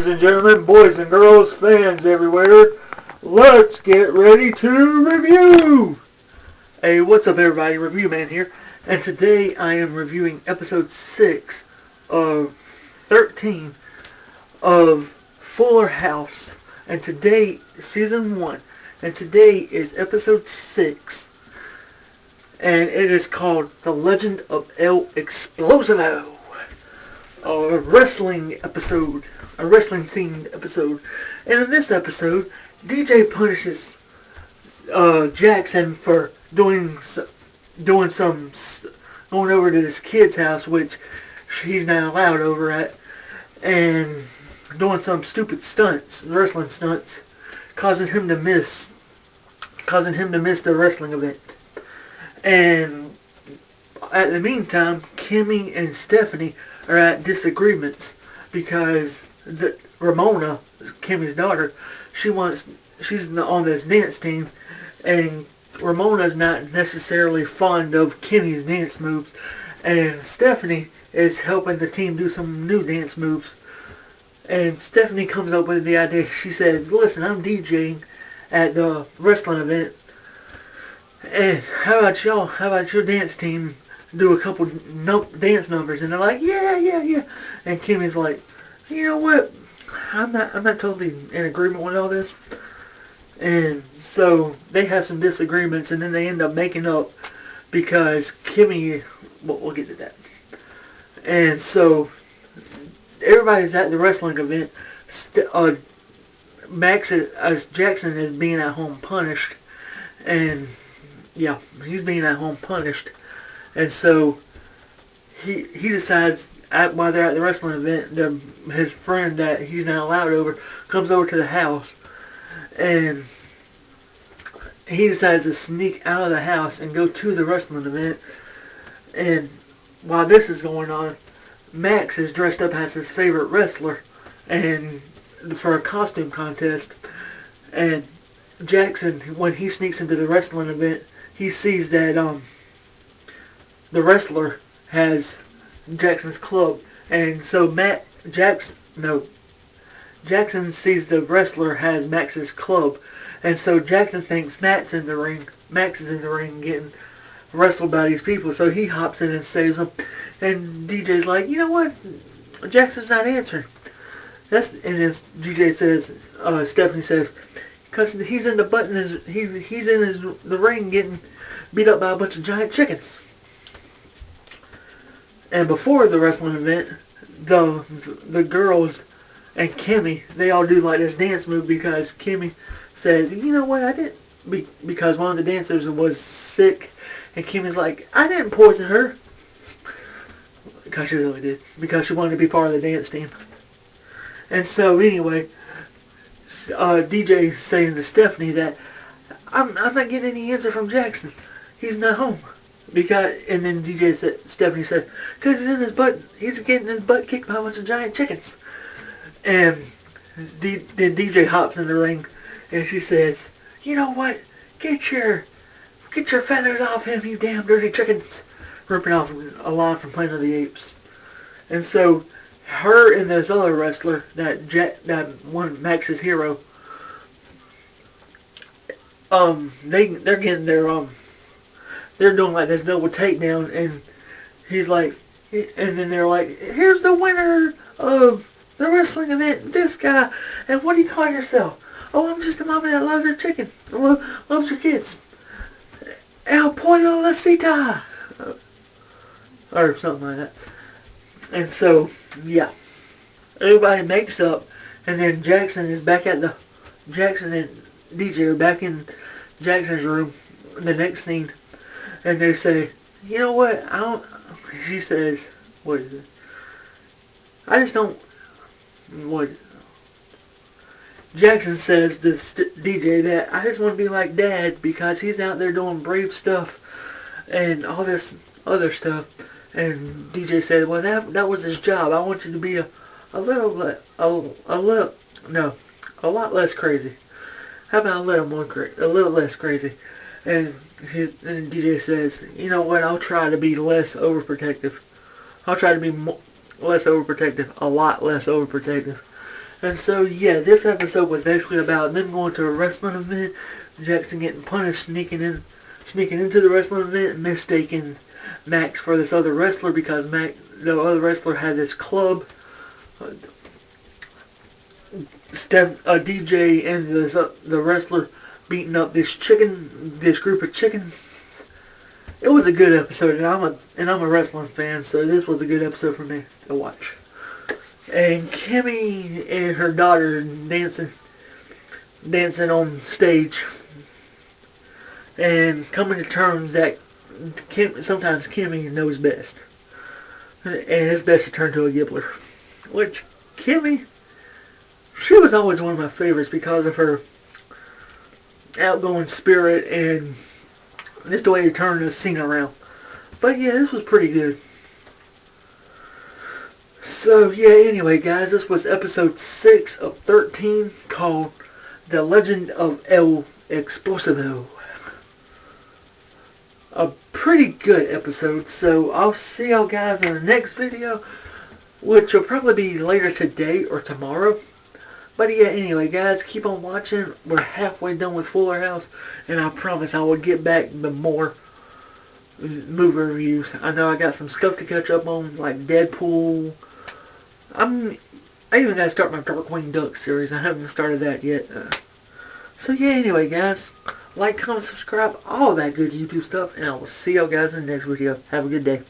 Ladies and gentlemen, boys and girls, fans everywhere, let's get ready to review! Hey, what's up everybody, Review Man here, and today I am reviewing episode 6 of 13 of Fuller House, and today, season 1, and today is episode 6, and it is called The Legend of El Explosivo, a wrestling themed episode. And in this episode, DJ punishes Jackson for going over to this kid's house, which he's not allowed over at, and doing some stupid stunts, wrestling stunts, causing him to miss the wrestling event. And at the meantime, Kimmy and Stephanie are at disagreements because Ramona, Kimmy's daughter, she's on this dance team, and Ramona's not necessarily fond of Kimmy's dance moves, and Stephanie is helping the team do some new dance moves. And Stephanie comes up with the idea. She says, "Listen, I'm DJing at the wrestling event, and how about your dance team do a couple dance numbers?" And they're like, yeah. And Kimmy's like, you know what? I'm not totally in agreement with all this. And so they have some disagreements, and then they end up making up because Kimmy. We'll get to that. And so everybody's at the wrestling event. Jackson is being at home punished, and yeah, he's being at home punished. And so he decides, while they're at the wrestling event, his friend that he's not allowed over comes over to the house, and he decides to sneak out of the house and go to the wrestling event. And while this is going on, Max is dressed up as his favorite wrestler and for a costume contest. And Jackson, when he sneaks into the wrestling event, he sees that the wrestler has Jackson's club, and so Jackson sees the wrestler has Max's club, and so Jackson thinks Max is in the ring getting wrestled by these people, so he hops in and saves him. And DJ's like, you know what? Jackson's not answering. And then DJ says, Stephanie says, because he's in the ring getting beat up by a bunch of giant chickens. And before the wrestling event, the girls and Kimmy, they all do like this dance move because Kimmy said, you know what, I didn't, because one of the dancers was sick, and Kimmy's like, I didn't poison her. Because she really did. Because she wanted to be part of the dance team. And so anyway, DJ's saying to Stephanie that I'm not getting any answer from Jackson. He's not home. And then Stephanie said, because he's getting his butt kicked by a bunch of giant chickens. And then DJ hops in the ring, and she says, you know what? Get your feathers off him, you damn dirty chickens. Ripping off a line from Planet of the Apes. And so her and this other wrestler, that one Max's hero, they're getting they're doing like this double takedown, and he's like, and then they're like, here's the winner of the wrestling event, this guy, and what do you call yourself? Oh, I'm just a mama that loves her chicken, loves her kids. El Pollo La Cita! Or something like that. And so, yeah. Everybody makes up, and then Jackson and DJ are back in Jackson's room, the next scene, and they say, you know what, she says, what is it? I just don't, Jackson says to DJ that I just want to be like Dad because he's out there doing brave stuff and all this other stuff. And DJ said, well, that was his job. I want you to be a lot less crazy. How about a little less crazy? And DJ says, you know what? I'll try to be less overprotective. I'll try to be less overprotective, a lot less overprotective. And so, yeah, this episode was basically about them going to a wrestling event, Jackson getting punished, sneaking into the wrestling event, and mistaking Max for this other wrestler because the other wrestler had this club. DJ and the wrestler beating up this group of chickens. It was a good episode, and I'm a wrestling fan, so this was a good episode for me to watch. And Kimmy and her daughter dancing on stage, and coming to terms that sometimes Kimmy knows best, and it's best to turn to a gibbler. Which Kimmy, she was always one of my favorites because of her outgoing spirit and just the way to turn the scene around. But yeah, this was pretty good. So yeah, anyway guys, this was episode 6 of 13 called The Legend of El Explosivo. A pretty good episode, so I'll see y'all guys in the next video, which will probably be later today or tomorrow. But yeah, anyway guys, keep on watching. We're halfway done with Fuller House, and I promise I will get back to more movie reviews. I know I got some stuff to catch up on, like Deadpool. I even got to start my Darkwing Duck series. I haven't started that yet. So yeah, anyway guys, like, comment, subscribe, all that good YouTube stuff, and I will see y'all guys in the next video. Have a good day.